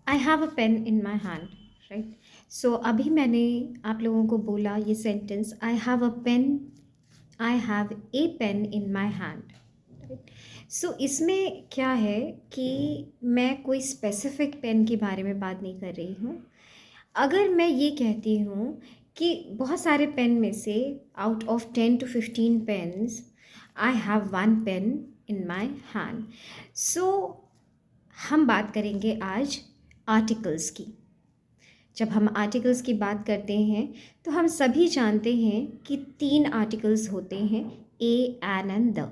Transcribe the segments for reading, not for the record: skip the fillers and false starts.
I have a pen in my hand, right? So अभी मैंने आप लोगों को बोला ये sentence, I have a pen, I have a pen in my hand, right? So इसमें क्या है कि मैं कोई स्पेसिफिक पेन के बारे में बात नहीं कर रही हूँ। अगर मैं ये कहती हूँ कि बहुत सारे पेन में से out of 10 to 15 pens I have one pen in my hand. So हम बात करेंगे आज आर्टिकल्स की। जब हम आर्टिकल्स की बात करते हैं तो हम सभी जानते हैं कि 3 आर्टिकल्स होते हैं, a, an and the.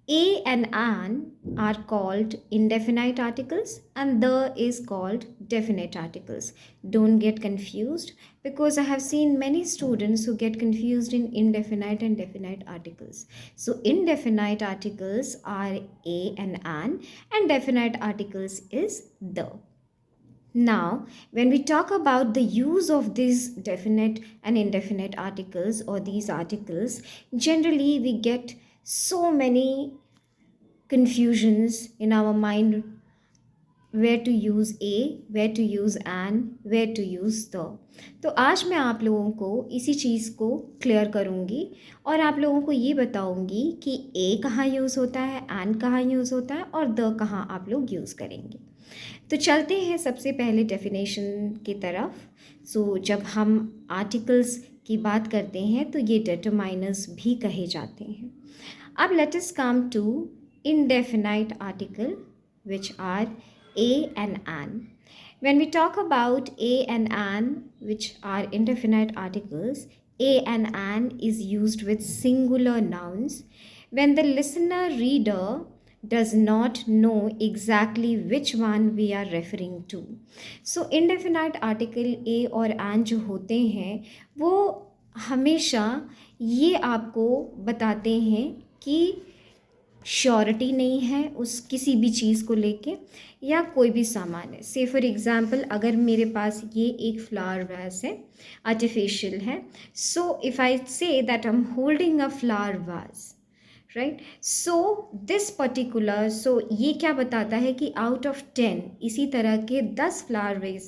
A and an are called indefinite articles and the is called definite articles. Don't get confused, because I have seen many students who get confused in indefinite and definite articles. So indefinite articles are a and an, and definite articles is the. Now, when we talk about the use of these definite and indefinite articles or these articles, generally we get so many confusions in our mind, where to use a, where to use an, where to use the. तो आज मैं आप लोगों को इसी चीज़ को clear करूँगी और आप लोगों को ये बताऊँगी कि ए कहाँ यूज़ होता है, एन कहाँ यूज़ होता है और द कहाँ आप लोग यूज़ करेंगे। तो चलते हैं सबसे पहले डेफिनेशन की तरफ। सो जब हम आर्टिकल्स की बात करते हैं तो ये डिटरमाइनर्स भी कहे जाते हैं। अब let us come to indefinite article, which are a and an. When we talk about a and an, which are indefinite articles, a and an is used with singular nouns when the listener reader does not know exactly which one we are referring to. So indefinite article a और an जो होते हैं वो हमेशा ये आपको बताते हैं कि श्योरिटी नहीं है उस किसी भी चीज़ को लेके या कोई भी सामान है। से फॉर एग्ज़ाम्पल अगर मेरे पास ये एक फ्लावर वास है, आर्टिफिशियल है, सो if I say that I am holding a flower vase, right? So this particular, so ये क्या बताता है कि आउट ऑफ 10 इसी तरह के 10 फ्लावर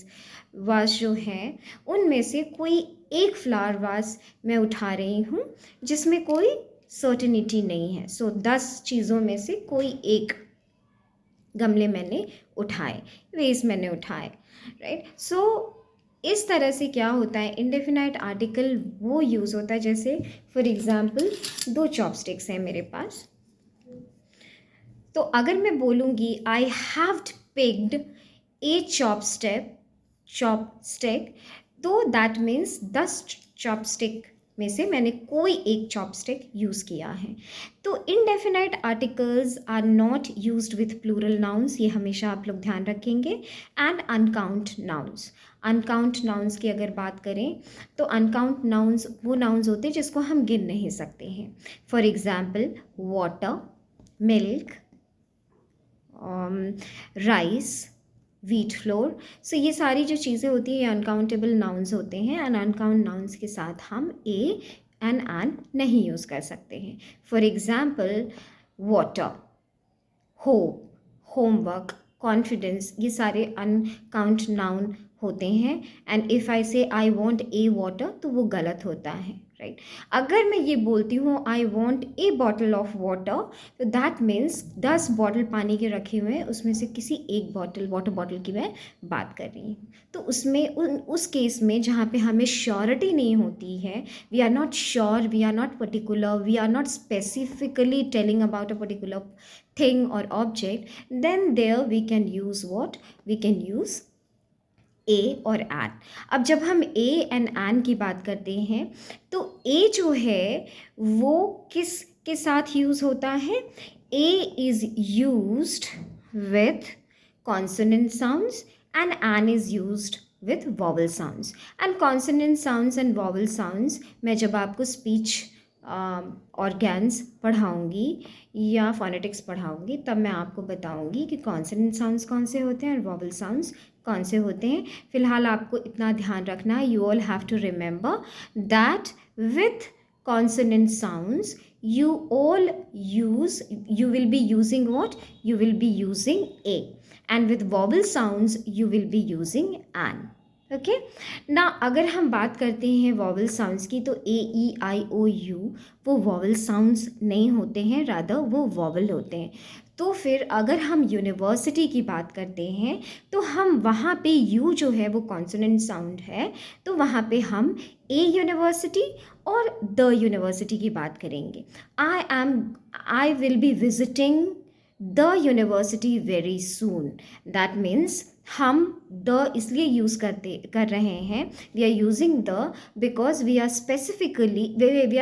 वास जो हैं उनमें से कोई एक फ्लावर वास मैं उठा रही हूँ जिसमें कोई सर्टेनिटी नहीं है। सो 10 चीज़ों में से कोई एक गमले मैंने उठाए, वेज मैंने उठाए, राइट? सो इस तरह से क्या होता है, इंडेफिनाइट आर्टिकल वो यूज़ होता है जैसे फॉर एग्ज़ाम्पल 2 चॉपस्टिक्स हैं मेरे पास, तो अगर मैं बोलूँगी I have picked A chopstick, तो दैट मीन्स 10 चॉपस्टिक में से मैंने कोई एक चॉपस्टिक यूज़ किया है। तो indefinite articles are not used with plural nouns, ये हमेशा आप लोग ध्यान रखेंगे, and uncount nouns. Uncount nouns की अगर बात करें तो अनकाउंट नाउन्स वो नाउन्स होते हैं जिसको हम गिन नहीं सकते हैं। For example water, milk, rice, wheat flour. So ये सारी जो चीज़ें होती हैं ये अनकाउंटेबल नाउन्स होते हैं, एंड अनकाउंट नाउन्स के साथ हम ए एंड एन नहीं यूज़ कर सकते हैं। For example water, hope, homework, confidence, ये सारे अनकाउंट नाउन होते हैं, एंड इफ़ आई से आई वॉन्ट ए वाटर तो वो गलत होता है, राइट? अगर मैं ये बोलती हूँ आई want A bottle of water, तो दैट मीन्स 10 बॉटल पानी के रखे हुए हैं, उसमें से किसी एक बॉटल, वाटर बॉटल की मैं बात कर रही हूँ। तो उसमें उस केस में जहाँ पे हमें श्योरिटी नहीं होती है, we are not sure, we are not particular, we are not specifically telling about a particular thing or object, then there we can use what? We can use a और an। अब जब हम a and an की बात करते हैं तो a जो है वो किस के साथ यूज़ होता है? a is used with consonant sounds and an is used with vowel sounds। and consonant sounds and vowel sounds मैं जब आपको speech ऑर्गेन्स पढ़ाऊँगी या फोनेटिक्स पढ़ाऊँगी तब मैं आपको बताऊँगी कि कॉन्सोनेंट साउंड्स कौन से होते हैं और वॉवल साउंड्स कौन से होते हैं। फ़िलहाल आपको इतना ध्यान रखना है, you all have to remember that with consonant sounds you will be using what? You will be using a, and with vowel sounds you will be using an. Okay ना, अगर हम बात करते हैं वॉवल साउंड्स की तो ए ई आई ओ you वो vowel sounds नहीं होते हैं, रादर वो वॉवल होते हैं. तो फिर अगर हम यूनिवर्सिटी की बात करते हैं तो हम वहाँ पे यू जो है वो कॉन्सोनेंट साउंड है, तो वहाँ पे हम ए यूनिवर्सिटी और द यूनिवर्सिटी की बात करेंगे. I will be visiting the university very soon. That means हम द इसलिए यूज़ कर रहे हैं, we are using the because we are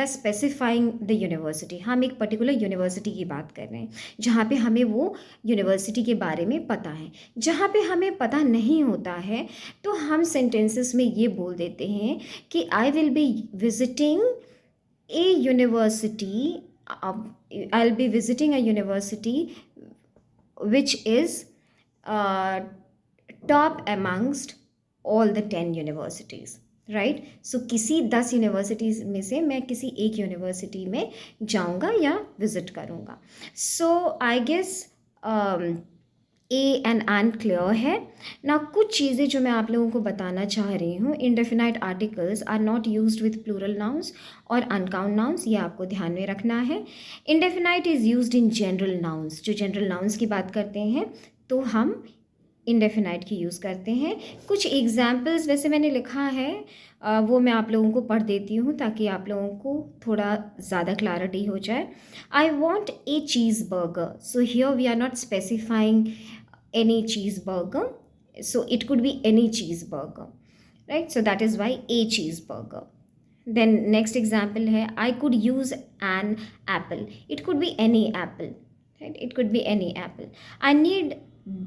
specifying the university. हम एक पर्टिकुलर यूनिवर्सिटी की बात कर रहे हैं जहाँ पे हमें वो यूनिवर्सिटी के बारे में पता है. जहाँ पे हमें पता नहीं होता है तो हम सेंटेंसेस में ये बोल देते हैं कि आई will be visiting A university, I will be visiting a university which is top amongst all the 10 universities, right? So किसी 10 यूनिवर्सिटीज़ में से मैं किसी एक यूनिवर्सिटी में जाऊंगा या विजिट करूंगा. So I guess a and an clear है ना. कुछ चीज़ें जो मैं आप लोगों को बताना चाह रही हूँ, indefinite articles are not used with plural nouns और अनकाउंट नाउन्स, ये आपको ध्यान में रखना है. Indefinite is used in general nouns. जो जनरल नाउन्स की बात करते हैं तो हम इंडेफिनाइट की यूज़ करते हैं. कुछ एग्जाम्पल्स वैसे मैंने लिखा है, वो मैं आप लोगों को पढ़ देती हूँ ताकि आप लोगों को थोड़ा ज़्यादा क्लैरिटी हो जाए. I want a cheese burger. So here we are not specifying any cheeseburger, so it could be any cheeseburger, right? So that is why a cheeseburger. Then next example hai, I could use an apple. It could be any apple, right? It could be any apple. I need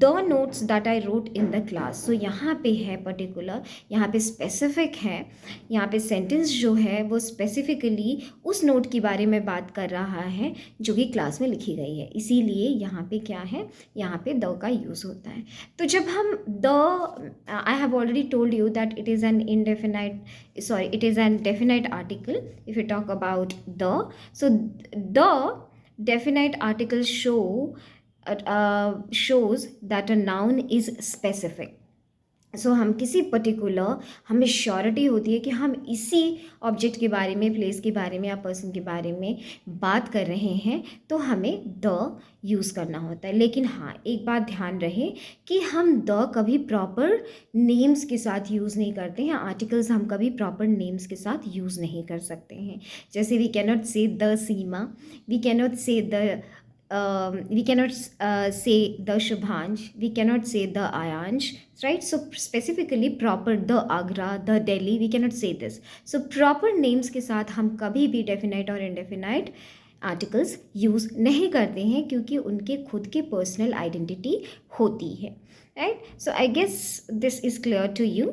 the notes that I wrote in the class. so यहाँ पे है particular, यहाँ पे specific है, यहाँ पे sentence जो है वो स्पेसिफिकली उस नोट के बारे में बात कर रहा है जो कि क्लास में लिखी गई है. इसीलिए यहाँ पे क्या है, यहाँ पे द का यूज़ होता है. तो जब हम the, I have already told you that it is an indefinite, sorry it is an definite article if you talk about the. So the definite articles shows that a noun is specific. सो हम किसी particular, हमें surety होती है कि हम इसी object के बारे में, प्लेस के बारे में या पर्सन के बारे में बात कर रहे हैं, तो हमें द यूज़ करना होता है. लेकिन हाँ, एक बात ध्यान रहे कि हम द कभी प्रॉपर नेम्स के साथ यूज़ नहीं करते हैं. आर्टिकल्स हम कभी प्रॉपर नेम्स के साथ यूज़ नहीं कर सकते हैं. जैसे we cannot say the Seema, we cannot say the we cannot say the Shubhansh, we cannot say the Ayansh, right? So specifically proper the Agra, the Delhi, we cannot say this. So proper names के साथ हम कभी भी definite और indefinite articles use नहीं करते हैं क्योंकि उनके खुद के पर्सनल आइडेंटिटी होती है, right? So I guess this is clear to you.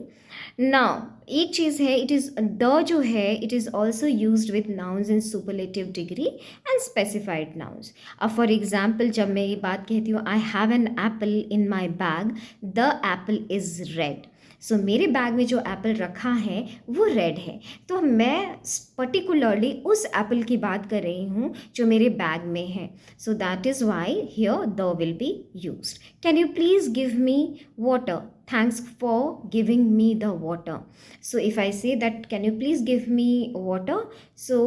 Now एक चीज़ है, इट इज़ द जो है it is also used with nouns in superlative degree and specified nouns. अब फॉर एग्जाम्पल जब मैं ये बात कहती हूँ I have an apple in my bag, the apple is red. So मेरे बैग में जो एप्पल रखा है वो रेड है, तो मैं पर्टिकुलरली उस एप्पल की बात कर रही हूँ जो मेरे बैग में है. So that is why here the will be used. Can you please give me water? Thanks for giving me the water. So if I say that can you please give me water, so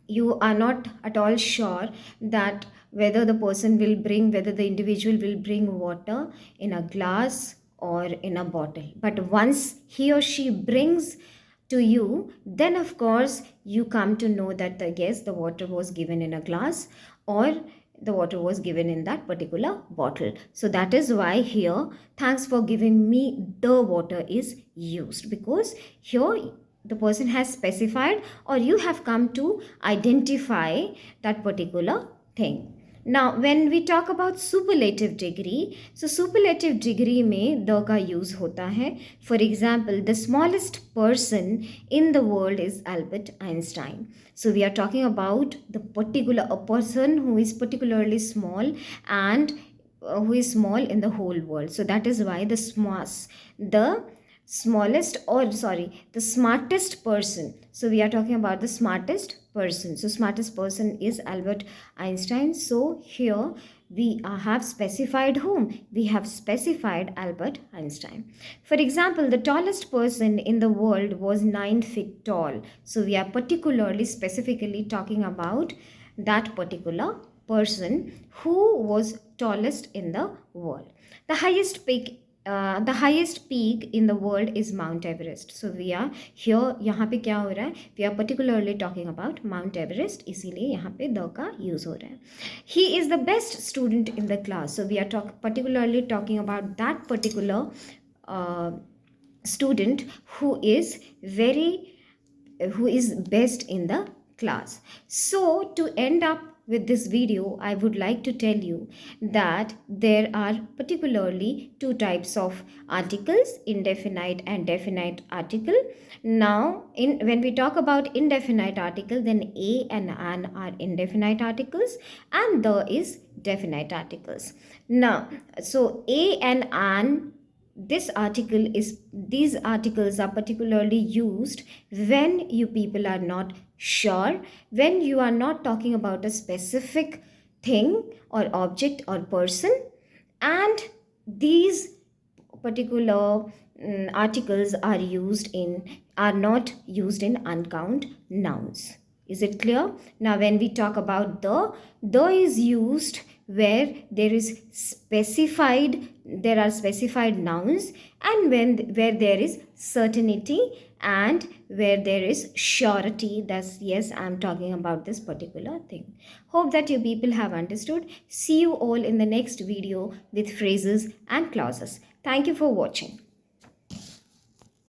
you are not at all sure that whether the person will bring, whether the individual will bring water in a glass or in a bottle. But once he or she brings to you, then of course you come to know that yes, the water was given in a glass or the water was given in that particular bottle. So that is why here thanks for giving me the water is used, because here the person has specified or you have come to identify that particular thing. Now when we talk about superlative degree, so superlative degree में the का use होता है. For example, the smallest person in the world is Albert Einstein. So we are talking about the particular, a person who is particularly small and who is small in the whole world. So that is why the smartest person. So we are talking about the smartest person. So smartest person is Albert Einstein. So here We have specified whom? We have specified Albert Einstein. For example, the tallest person in the world was 9 feet tall. So we are particularly specifically talking about that particular person who was tallest in the world. The highest peak in the world is Mount Everest. So we are here, यहाँ पे क्या हो रहा है? We are particularly talking about Mount Everest. इसीलिए यहाँ पे the का use हो रहा है. He is the best student in the class. So we are particularly talking about that particular student who is best in the class. So to end up with this video, I would like to tell you that there are particularly two types of articles, indefinite and definite article. Now, when we talk about indefinite article, then a and an are indefinite articles and the is definite articles. Now, so a and an, these articles are particularly used when you people are not sure, when you are not talking about a specific thing or object or person, and these particular articles are not used in uncount nouns. Is it clear? Now when we talk about the is used where there are specified nouns, and where there is certainty and where there is surety. That's, yes, I'm talking about this particular thing. Hope that you people have understood. See you all in the next video with phrases and clauses. Thank you for watching.